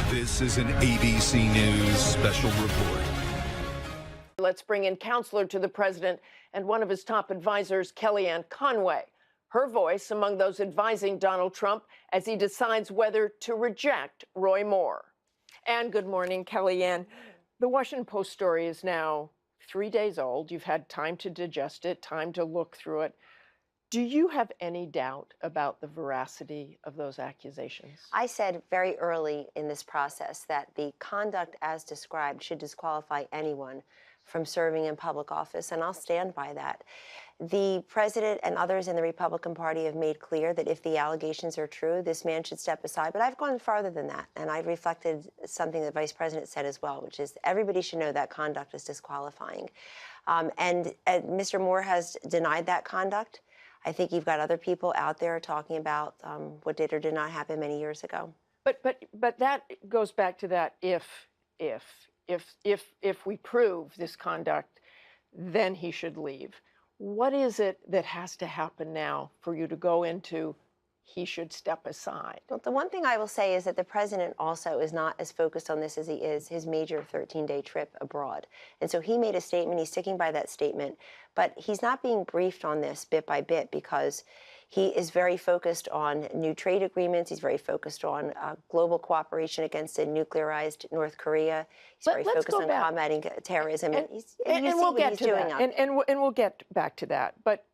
This is an ABC News special report. Let's bring in counselor to the president and one of his top advisors, Kellyanne Conway. Her voice among those advising Donald Trump as he decides whether to reject Roy Moore. And good morning, Kellyanne. The Washington Post story is now 3 days old. You've had time to digest it, time to look through it. Do you have any doubt about the veracity of those accusations? I said very early in this process that the conduct as described should disqualify anyone from serving in public office, and I'll stand by that. The president and others in the Republican Party have made clear that if the allegations are true, this man should step aside. But I've gone farther than that, and I've reflected something the vice president said as well, which is everybody should know that conduct is disqualifying. And Mr. Moore has denied that conduct. I think you've got other people out there talking about what did or did not happen many years ago. But that goes back to that if we prove this conduct, then he should leave. What is it that has to happen now for you to go into he should step aside? Well, the one thing I will say is that the president also is not as focused on this as he is his major 13-day trip abroad. And so he made a statement, he's sticking by that statement, but he's not being briefed on this bit by bit because he is very focused on new trade agreements. He's very focused on global cooperation against a nuclearized North Korea. He's very focused on combating terrorism. And we'll get to that. And we'll get back to that. But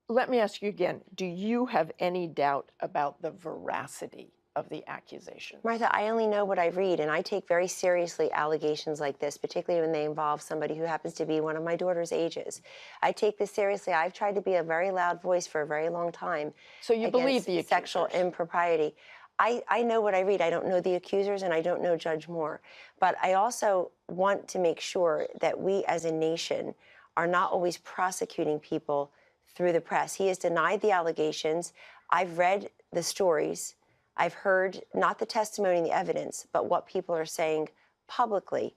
let me ask you again, do you have any doubt about the veracity of the accusation? Martha, I only know what I read, and I take very seriously allegations like this, particularly when they involve somebody who happens to be one of my daughter's ages. I take this seriously. I've tried to be a very loud voice for a very long time. So you believe the accusers? Sexual impropriety. I know what I read. I don't know the accusers, and I don't know Judge Moore. But I also want to make sure that we as a nation are not always prosecuting people through the press. He has denied the allegations. I've read the stories. I've heard not the testimony and the evidence, but what people are saying publicly.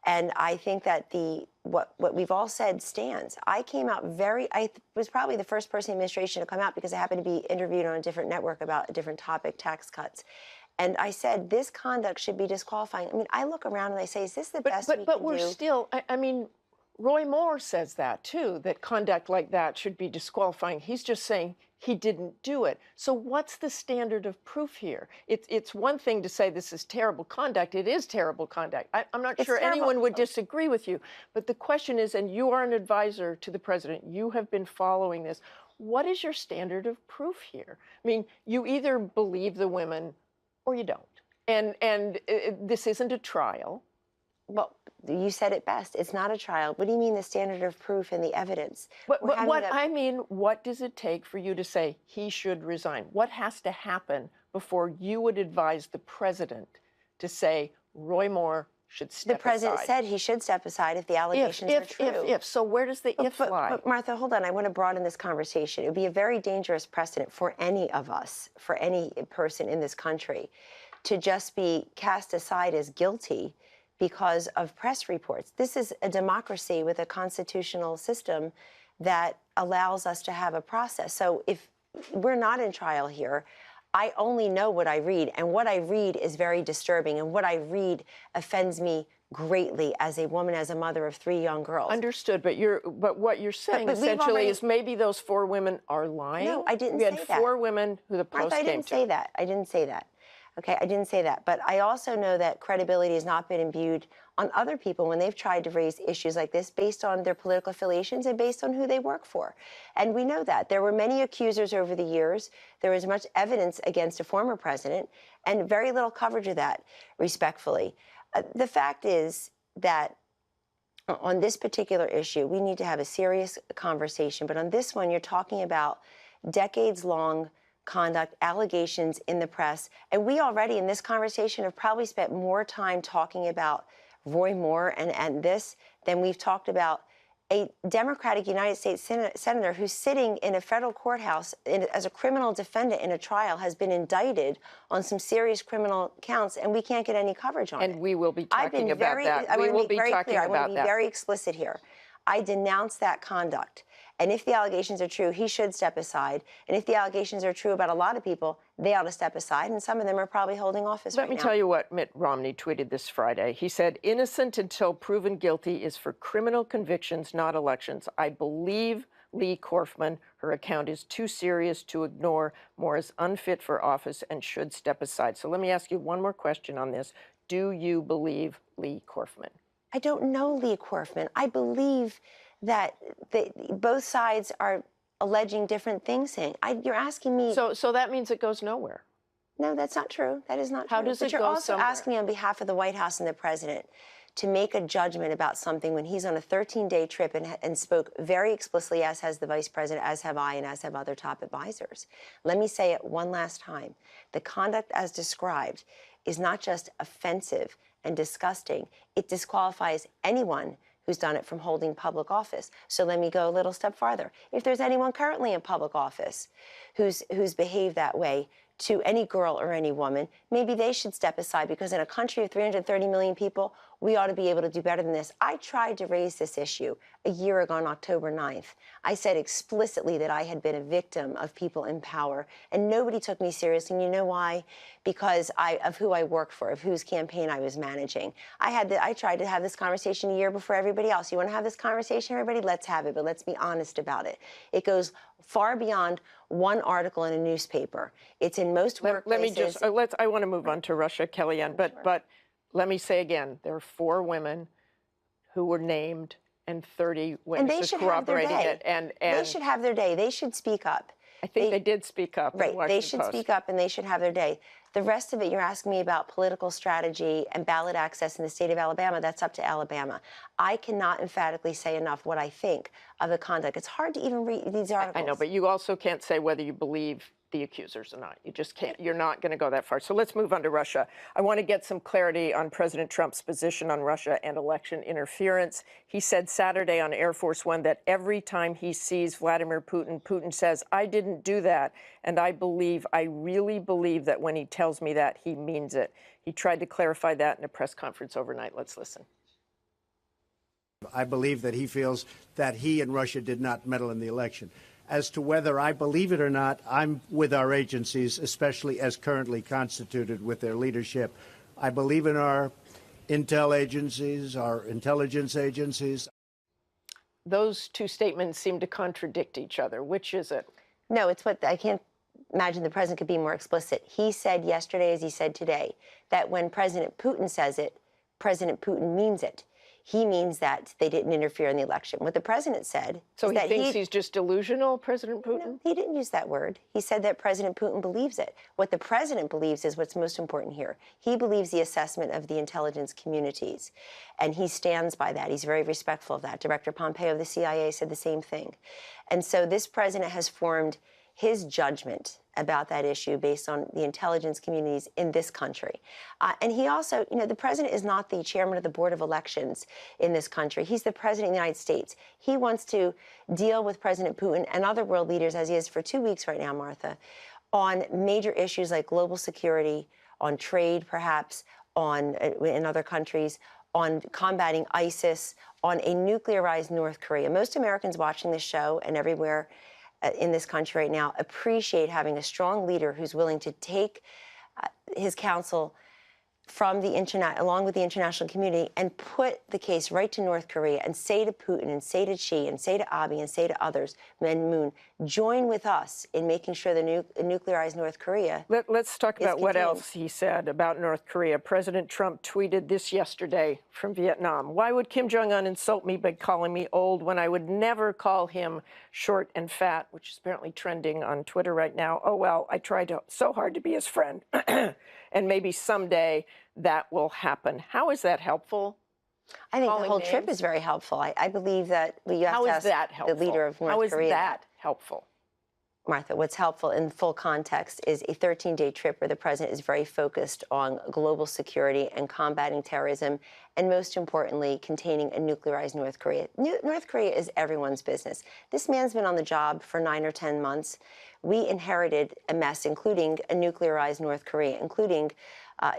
And I think that what we've all said stands. I came out I was probably the first person in the administration to come out because I happened to be interviewed on a different network about a different topic, tax cuts. And I said, this conduct should be disqualifying. I mean, I look around and I say, is this the best we can do? But we're still, I mean, Roy Moore says that, too, that conduct like that should be disqualifying. He's just saying he didn't do it. So what's the standard of proof here? It's one thing to say this is terrible conduct. It is terrible conduct. I'm not sure anyone would disagree with you. But the question is, and you are an advisor to the president, you have been following this. What is your standard of proof here? I mean, you either believe the women or you don't. And this isn't a trial. Well, you said it best. It's not a trial. What do you mean the standard of proof and the evidence? I mean, what does it take for you to say he should resign? What has to happen before you would advise the president to say Roy Moore should step aside? The president said he should step aside if the allegations are true. So where does the if lie? But Martha, hold on. I want to broaden this conversation. It would be a very dangerous precedent for any of us, for any person in this country, to just be cast aside as guilty because of press reports. This is a democracy with a constitutional system that allows us to have a process. So if we're not in trial here, I only know what I read, and what I read is very disturbing, and what I read offends me greatly as a woman, as a mother of 3 young girls. Understood, but what you're saying essentially is maybe those 4 women are lying? No, I didn't say that. We had 4 women who the Post Martha, came to. I didn't say that. I didn't say that. Okay, I didn't say that. But I also know that credibility has not been imbued on other people when they've tried to raise issues like this based on their political affiliations and based on who they work for. And we know that. There were many accusers over the years. There was much evidence against a former president and very little coverage of that, respectfully. The fact is that on this particular issue, we need to have a serious conversation. But on this one, you're talking about decades-long conduct, allegations in the press. And we already in this conversation have probably spent more time talking about Roy Moore and this than we've talked about a Democratic United States senator who's sitting in a federal courthouse as a criminal defendant in a trial, has been indicted on some serious criminal counts, and we can't get any coverage on it. And we will be talking about that. I want to be very clear. I want to be very explicit here. I denounce that conduct. And if the allegations are true, he should step aside. And if the allegations are true about a lot of people, they ought to step aside. And some of them are probably holding office right now. Let me tell you what Mitt Romney tweeted this Friday. He said, "Innocent until proven guilty is for criminal convictions, not elections. I believe Lee Corfman. Her account is too serious to ignore. Moore is unfit for office and should step aside." So let me ask you one more question on this. Do you believe Lee Corfman? I don't know Lee Corfman. I believe that both sides are alleging different things. You're asking me. So that means it goes nowhere. No, that's not true. That is not true. How does it you're go also somewhere? asking me on behalf of the White House and the president to make a judgment about something when he's on a 13-day trip and spoke very explicitly, as has the vice president, as have I, and as have other top advisors. Let me say it one last time. The conduct as described is not just offensive and disgusting. It disqualifies anyone who's done it from holding public office. So let me go a little step farther. If there's anyone currently in public office who's behaved that way to any girl or any woman, maybe they should step aside, because in a country of 330 million people, we ought to be able to do better than this. I tried to raise this issue a year ago on October 9th. I said explicitly that I had been a victim of people in power, and nobody took me seriously. And you know why? Because of who I worked for, of whose campaign I was managing. I tried to have this conversation a year before everybody else. You want to have this conversation, everybody? Let's have it, but let's be honest about it. It goes far beyond one article in a newspaper. It's in most workplaces. Let me just, I want to move on to Russia, Kellyanne, but let me say again, there are 4 women who were named and 30 witnesses corroborating it. And they should have their day. They should speak up. I think they did speak up. Right, they should speak up, and they should have their day. The rest of it, you're asking me about political strategy and ballot access in the state of Alabama. That's up to Alabama. I cannot emphatically say enough what I think of the conduct. It's hard to even read these articles. I know, but you also can't say whether you believe the accusers or not. You just can't. You're not going to go that far. So let's move on to Russia. I want to get some clarity on President Trump's position on Russia and election interference. He said Saturday on Air Force One that every time he sees Vladimir Putin, Putin says, "I didn't do that." And I really believe that when he tells me that, he means it. He tried to clarify that in a press conference overnight. Let's listen. I believe that he feels that he and Russia did not meddle in the election. As to whether I believe it or not, I'm with our agencies, especially as currently constituted with their leadership. I believe in our intel agencies, our intelligence agencies. Those two statements seem to contradict each other. Which is it? No, it's what I can't imagine the president could be more explicit. He said yesterday, as he said today, that when President Putin says it, President Putin means it. He means that they didn't interfere in the election. What the president said so is he that thinks he's just delusional, President Putin? No, he didn't use that word. He said that President Putin believes it. What the president believes is what's most important here. He believes the assessment of the intelligence communities, and he stands by that. He's very respectful of that. Director Pompeo of the CIA said the same thing. And so this president has formed his judgment about that issue based on the intelligence communities in this country. And he also, the president is not the chairman of the Board of Elections in this country. He's the president of the United States. He wants to deal with President Putin and other world leaders, as he is for 2 weeks right now, Martha, on major issues like global security, on trade, perhaps, in other countries, on combating ISIS, on a nuclearized North Korea. Most Americans watching this show and everywhere in this country right now appreciate having a strong leader who's willing to take his counsel from along with the international community and put the case right to North Korea and say to Putin and say to Xi and say to Abiy and say to others, Moon, join with us in making sure the nuclearized North Korea. Let's talk about what contained. else he said about North Korea. President Trump tweeted this yesterday from Vietnam. "Why would Kim Jong-un insult me by calling me old when I would never call him short and fat," which is apparently trending on Twitter right now. "Oh, well, I tried so hard to be his friend." And maybe someday that will happen. How is that helpful? I think the whole trip is very helpful. I believe that you have to ask the leader of North Korea. How is that helpful? Martha, what's helpful in full context is a 13-day trip where the president is very focused on global security and combating terrorism, and most importantly, containing a nuclearized North Korea. North Korea is everyone's business. This man's been on the job for 9 or 10 months. We inherited a mess, including a nuclearized North Korea, including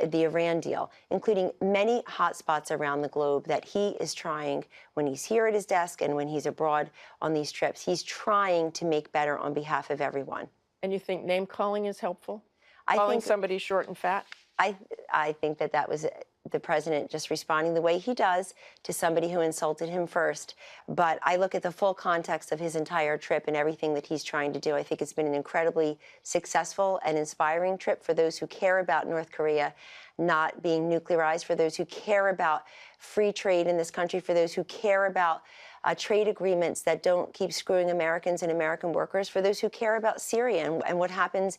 the Iran deal, including many hotspots around the globe that he is trying, when he's here at his desk and when he's abroad on these trips, he's trying to make better on behalf of everyone. And you think name calling is helpful? I Calling think somebody short and fat? I think that was the president just responding the way he does to somebody who insulted him first. But I look at the full context of his entire trip and everything that he's trying to do. I think it's been an incredibly successful and inspiring trip for those who care about North Korea not being nuclearized, for those who care about free trade in this country, for those who care about trade agreements that don't keep screwing Americans and American workers, for those who care about Syria and what happens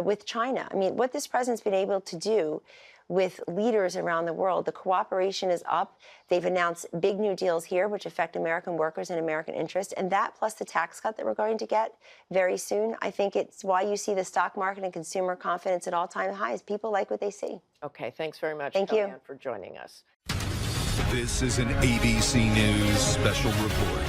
with China. I mean, what this president's been able to do with leaders around the world, the cooperation is up. They've announced big new deals here, which affect American workers and American interests. And that plus the tax cut that we're going to get very soon, I think it's why you see the stock market and consumer confidence at all-time highs. People like what they see. Okay, thanks very much, Thank you. Kellyanne, for joining us. This is an ABC News special report.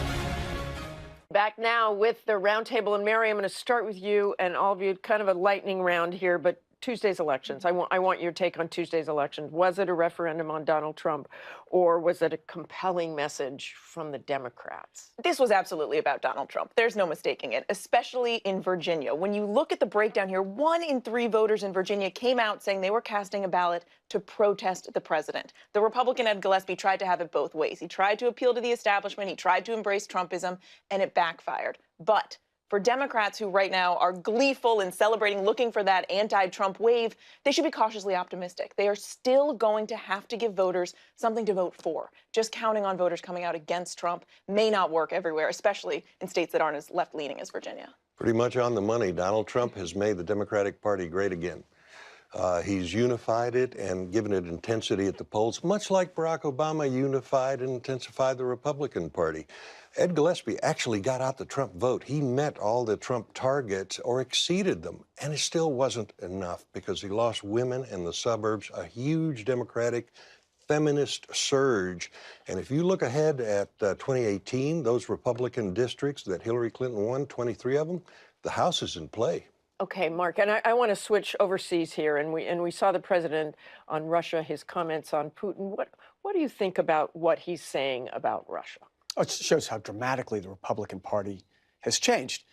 Back now with the roundtable, and Mary, I'm going to start with you and all of you. Kind of a lightning round here, but Tuesday's elections. I want your take on Tuesday's election. Was it a referendum on Donald Trump, or was it a compelling message from the Democrats? This was absolutely about Donald Trump. There's no mistaking it, especially in Virginia. When you look at the breakdown here, 1 in 3 voters in Virginia came out saying they were casting a ballot to protest the president. The Republican Ed Gillespie tried to have it both ways. He tried to appeal to the establishment. He tried to embrace Trumpism, and it backfired. But for Democrats who right now are gleeful and celebrating, looking for that anti-Trump wave, they should be cautiously optimistic. They are still going to have to give voters something to vote for. Just counting on voters coming out against Trump may not work everywhere, especially in states that aren't as left-leaning as Virginia. Pretty much on the money. Donald Trump has made the Democratic Party great again. He's unified it and given it intensity at the polls, much like Barack Obama unified and intensified the Republican Party. Ed Gillespie actually got out the Trump vote. He met all the Trump targets or exceeded them, and it still wasn't enough because he lost women in the suburbs, a huge Democratic feminist surge. And if you look ahead at 2018, those Republican districts that Hillary Clinton won, 23 of them, the House is in play. Okay, Mark, and I want to switch overseas here, and we saw the president on Russia, his comments on Putin. What do you think about what he's saying about Russia? Oh, it shows how dramatically the Republican Party has changed.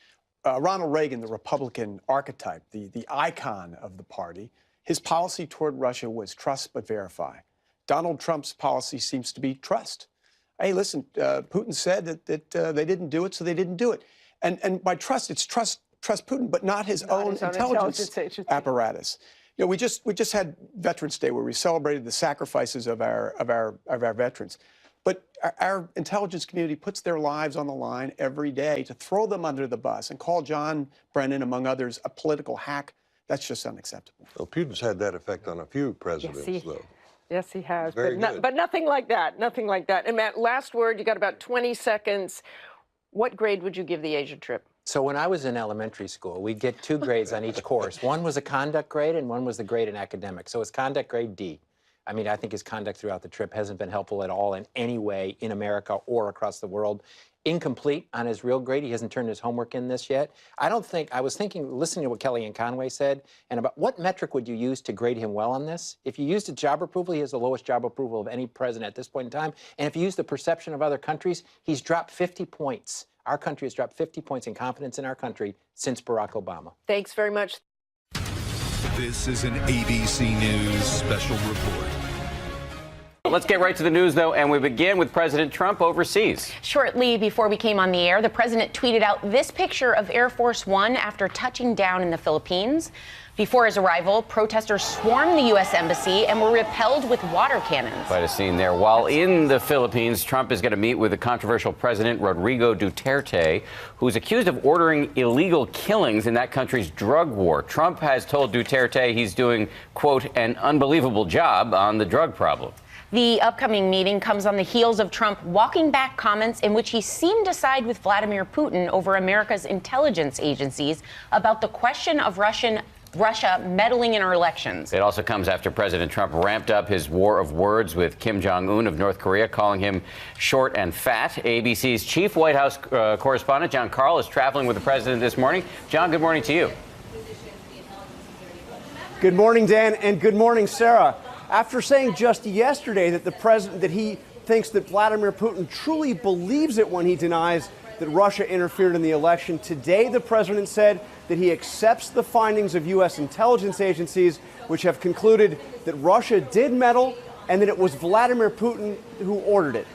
Ronald Reagan, the Republican archetype, the icon of the party, his policy toward Russia was trust but verify. Donald Trump's policy seems to be trust. Hey, listen, Putin said that they didn't do it, so they didn't do it. And by trust, it's trust Putin, but not his own intelligence apparatus. You know, we just had Veterans Day where we celebrated the sacrifices of our veterans. But our intelligence community puts their lives on the line every day to throw them under the bus and call John Brennan, among others, a political hack. That's just unacceptable. Well, Putin's had that effect on a few presidents, though. Yes, he has. Very good. But nothing like that. Nothing like that. And Matt, last word. You got about 20 seconds. What grade would you give the Asia trip? So when I was in elementary school, we'd get 2 grades on each course. One was a conduct grade and one was the grade in academics. So it's conduct grade D. I mean, I think his conduct throughout the trip hasn't been helpful at all in any way in America or across the world. Incomplete on his real grade. He hasn't turned his homework in this yet. I was listening to what Kellyanne Conway said, and about what metric would you use to grade him well on this? If you used a job approval, he has the lowest job approval of any president at this point in time. And if you use the perception of other countries, he's dropped 50 points. Our country has dropped 50 points in confidence in our country since Barack Obama. Thanks very much. This is an ABC News special report. Let's get right to the news, though, and we begin with President Trump overseas. Shortly before we came on the air, the president tweeted out this picture of Air Force One after touching down in the Philippines. Before his arrival, protesters swarmed the U.S. Embassy and were repelled with water cannons. Quite a scene there. While in the Philippines, Trump is going to meet with the controversial President Rodrigo Duterte, who's accused of ordering illegal killings in that country's drug war. Trump has told Duterte he's doing, quote, an unbelievable job on the drug problem. The upcoming meeting comes on the heels of Trump walking back comments in which he seemed to side with Vladimir Putin over America's intelligence agencies about the question of Russia meddling in our elections. It also comes after President Trump ramped up his war of words with Kim Jong-un of North Korea, calling him short and fat. ABC's chief White House correspondent, John Karl, is traveling with the president this morning. John, good morning to you. Good morning, Dan, and good morning, Sarah. After saying just yesterday that the president, that he thinks that Vladimir Putin truly believes it when he denies that Russia interfered in the election, today the president said that he accepts the findings of U.S. intelligence agencies, which have concluded that Russia did meddle and that it was Vladimir Putin who ordered it.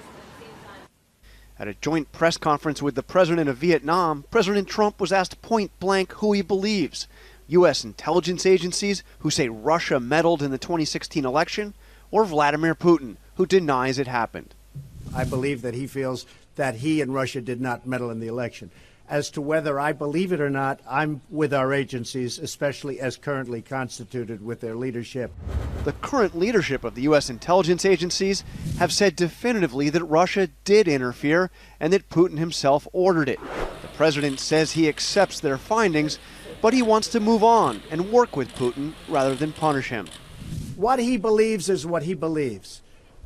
At a joint press conference with the president of Vietnam, President Trump was asked point blank who he believes. U.S. intelligence agencies who say Russia meddled in the 2016 election, or Vladimir Putin, who denies it happened. I believe that he feels that he and Russia did not meddle in the election. As to whether I believe it or not, I'm with our agencies, especially as currently constituted with their leadership. The current leadership of the U.S. intelligence agencies have said definitively that Russia did interfere and that Putin himself ordered it. The president says he accepts their findings, but he wants to move on and work with Putin rather than punish him. What he believes is what he believes.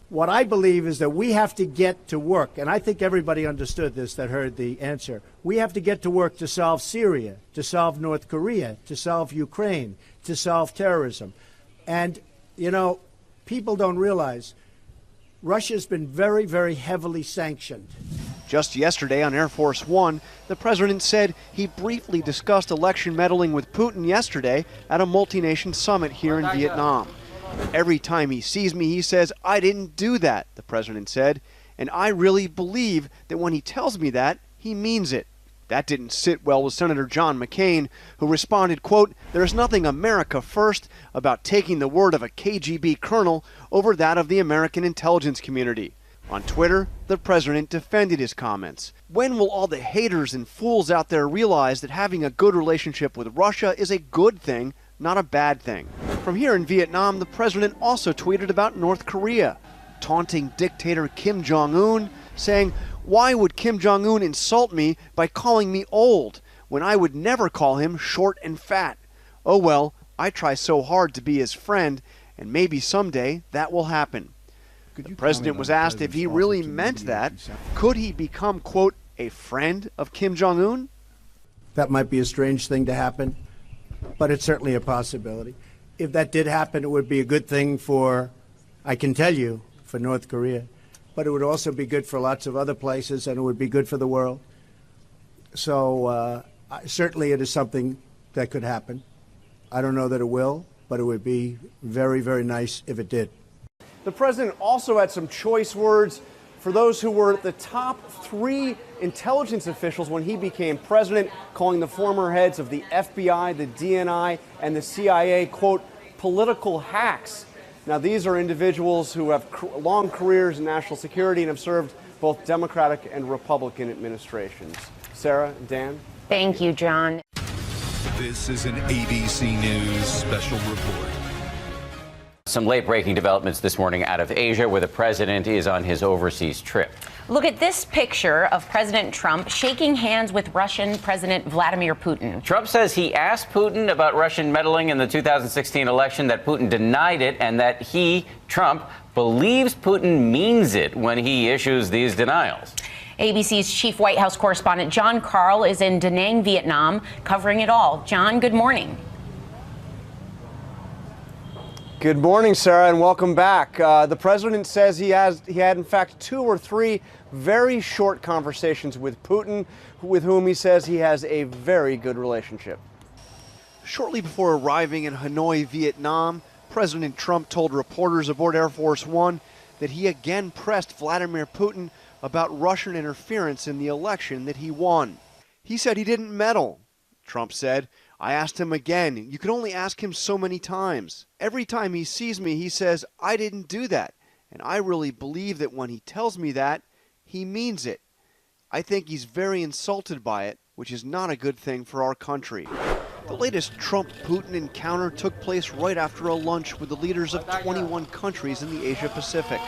What I believe is that we have to get to work, and I think everybody understood this that heard the answer. We have to get to work to solve Syria, to solve North Korea, to solve Ukraine, to solve terrorism. And, you know, people don't realize Russia's been very, very heavily sanctioned. Just yesterday on Air Force One, the president said he briefly discussed election meddling with Putin yesterday at a multi-nation summit here in Vietnam. Every time he sees me, he says, "I didn't do that," the president said. And I really believe that when he tells me that, he means it. That didn't sit well with Senator John McCain, who responded, quote, "There's nothing America first about taking the word of a KGB colonel over that of the American intelligence community." On Twitter, the president defended his comments. When will all the haters and fools out there realize that having a good relationship with Russia is a good thing, not a bad thing? From here in Vietnam, the president also tweeted about North Korea, taunting dictator Kim Jong-un, saying, "Why would Kim Jong-un insult me by calling me old when I would never call him short and fat? Oh well, I try so hard to be his friend, and maybe someday that will happen." The president was asked if he really meant that. Could he become, quote, a friend of Kim Jong-un? That might be a strange thing to happen, but it's certainly a possibility. If that did happen, it would be a good thing for, I can tell you, for North Korea. But it would also be good for lots of other places, and it would be good for the world. So certainly it is something that could happen. I don't know that it will, but it would be very, very nice if it did. The president also had some choice words for those who were the top 3 intelligence officials when he became president, calling the former heads of the FBI, the DNI, and the CIA, quote, political hacks. Now, these are individuals who have long careers in national security and have served both Democratic and Republican administrations. Sarah, Dan? Thank you, John. This is an ABC News special report. Some late-breaking developments this morning out of Asia, where the president is on his overseas trip. Look at this picture of President Trump shaking hands with Russian President Vladimir Putin. Trump says he asked Putin about Russian meddling in the 2016 election, that Putin denied it, and that he, Trump, believes Putin means it when he issues these denials. ABC's chief White House correspondent John Karl is in Da Nang, Vietnam, covering it all. John, good morning. Good morning, Sarah, and welcome back. The president says he had in fact 2 or 3 very short conversations with Putin, with whom he says he has a very good relationship. Shortly before arriving in Hanoi, Vietnam, President Trump told reporters aboard Air Force One that he again pressed Vladimir Putin about Russian interference in the election that he won. He said he didn't meddle. Trump said, "I asked him again. You can only ask him so many times. Every time he sees me, he says, 'I didn't do that.' And I really believe that when he tells me that, he means it. I think he's very insulted by it, which is not a good thing for our country." The latest Trump-Putin encounter took place right after a lunch with the leaders of 21 countries in the Asia-Pacific.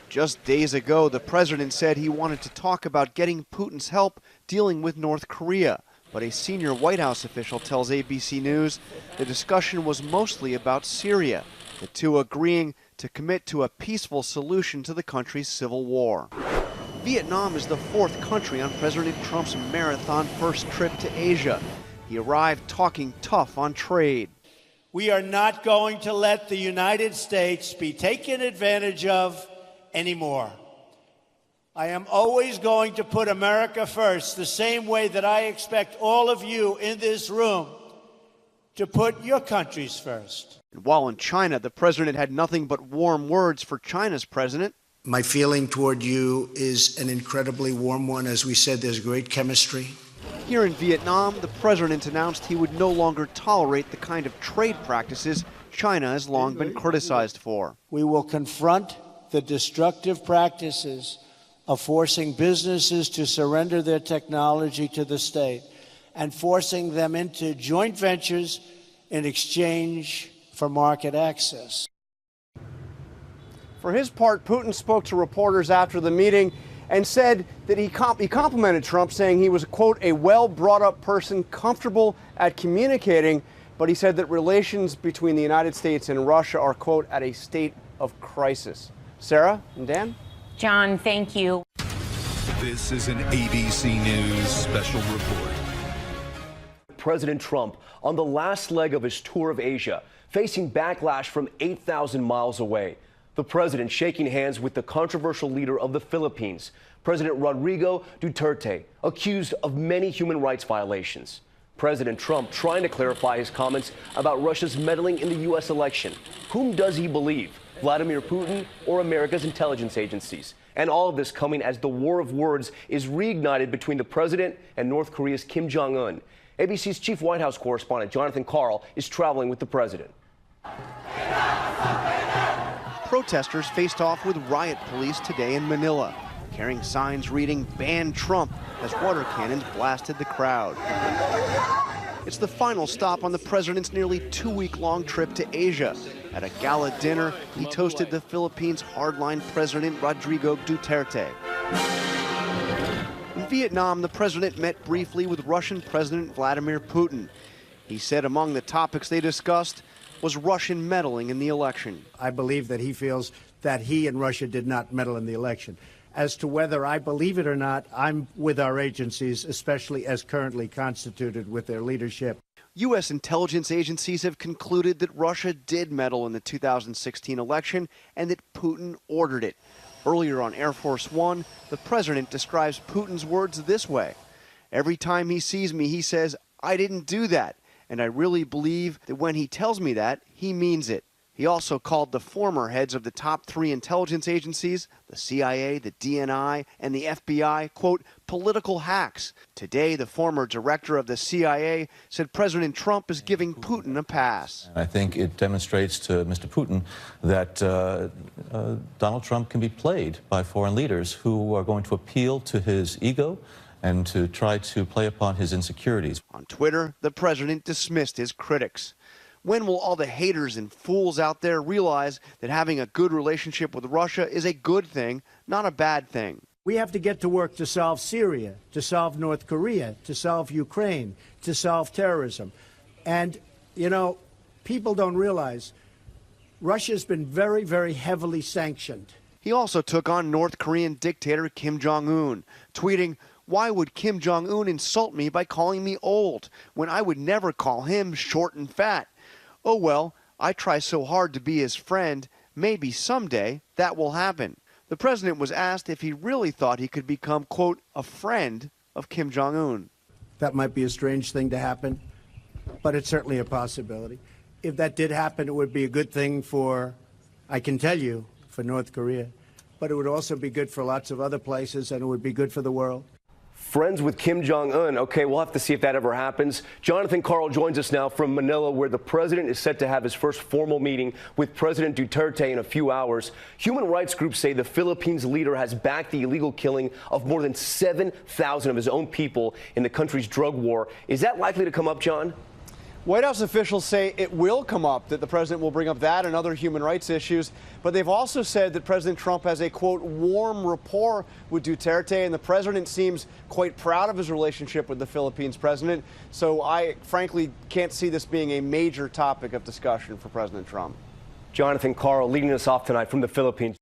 Just days ago, the president said he wanted to talk about getting Putin's help dealing with North Korea. But a senior White House official tells ABC News the discussion was mostly about Syria, the two agreeing to commit to a peaceful solution to the country's civil war. Vietnam is the 4th country on President Trump's marathon first trip to Asia. He arrived talking tough on trade. We are not going to let the United States be taken advantage of anymore. I am always going to put America first, the same way that I expect all of you in this room to put your countries first. While in China, the president had nothing but warm words for China's president. My feeling toward you is an incredibly warm one. As we said, there's great chemistry. Here in Vietnam, the president announced he would no longer tolerate the kind of trade practices China has long been criticized for. We will confront the destructive practices of forcing businesses to surrender their technology to the state and forcing them into joint ventures in exchange for market access. For his part, Putin spoke to reporters after the meeting and said that he complimented Trump, saying he was, quote, a well-brought-up person, comfortable at communicating, but he said that relations between the United States and Russia are, quote, at a state of crisis. Sarah and Dan? John, thank you. This is an ABC News special report. President Trump on the last leg of his tour of Asia, facing backlash from 8,000 miles away. The president shaking hands with the controversial leader of the Philippines, President Rodrigo Duterte, accused of many human rights violations. President Trump trying to clarify his comments about Russia's meddling in the U.S. election. Whom does he believe? Vladimir Putin or America's intelligence agencies? And all of this coming as the war of words is reignited between the president and North Korea's Kim Jong-un. ABC's chief White House correspondent Jonathan Karl is traveling with the president. Protesters faced off with riot police today in Manila, carrying signs reading "Ban Trump" as water cannons blasted the crowd. It's the final stop on the president's nearly 2-week-long trip to Asia. At a gala dinner, he toasted the Philippines' hardline president Rodrigo Duterte. In Vietnam, the president met briefly with Russian President Vladimir Putin. He said among the topics they discussed was Russian meddling in the election. I believe that he feels that he and Russia did not meddle in the election. As to whether I believe it or not, I'm with our agencies, especially as currently constituted with their leadership. U.S. intelligence agencies have concluded that Russia did meddle in the 2016 election and that Putin ordered it. Earlier on Air Force One, the president describes Putin's words this way. Every time he sees me, he says, "I didn't do that." And I really believe that when he tells me that, he means it. He also called the former heads of the top 3 intelligence agencies, the CIA, the DNI, and the FBI, quote, political hacks. Today, the former director of the CIA said President Trump is giving Putin a pass. I think it demonstrates to Mr. Putin that Donald Trump can be played by foreign leaders who are going to appeal to his ego and to try to play upon his insecurities. On Twitter, the president dismissed his critics. When will all the haters and fools out there realize that having a good relationship with Russia is a good thing, not a bad thing? We have to get to work to solve Syria, to solve North Korea, to solve Ukraine, to solve terrorism. And, you know, people don't realize Russia's been very, very heavily sanctioned. He also took on North Korean dictator Kim Jong-un, tweeting, "Why would Kim Jong-un insult me by calling me old when I would never call him short and fat? Oh, well, I try so hard to be his friend. Maybe someday that will happen." The president was asked if he really thought he could become, quote, a friend of Kim Jong-un. That might be a strange thing to happen, but it's certainly a possibility. If that did happen, it would be a good thing for, I can tell you, for North Korea. But it would also be good for lots of other places, and it would be good for the world. Friends with Kim Jong-un. Okay, we'll have to see if that ever happens. Jonathan Karl joins us now from Manila, where the president is set to have his first formal meeting with President Duterte in a few hours. Human rights groups say the Philippines leader has backed the illegal killing of more than 7,000 of his own people in the country's drug war. Is that likely to come up, John? White House officials say it will come up, that the president will bring up that and other human rights issues. But they've also said that President Trump has a, quote, warm rapport with Duterte, and the president seems quite proud of his relationship with the Philippines president. So I frankly can't see this being a major topic of discussion for President Trump. Jonathan Karl leading us off tonight from the Philippines.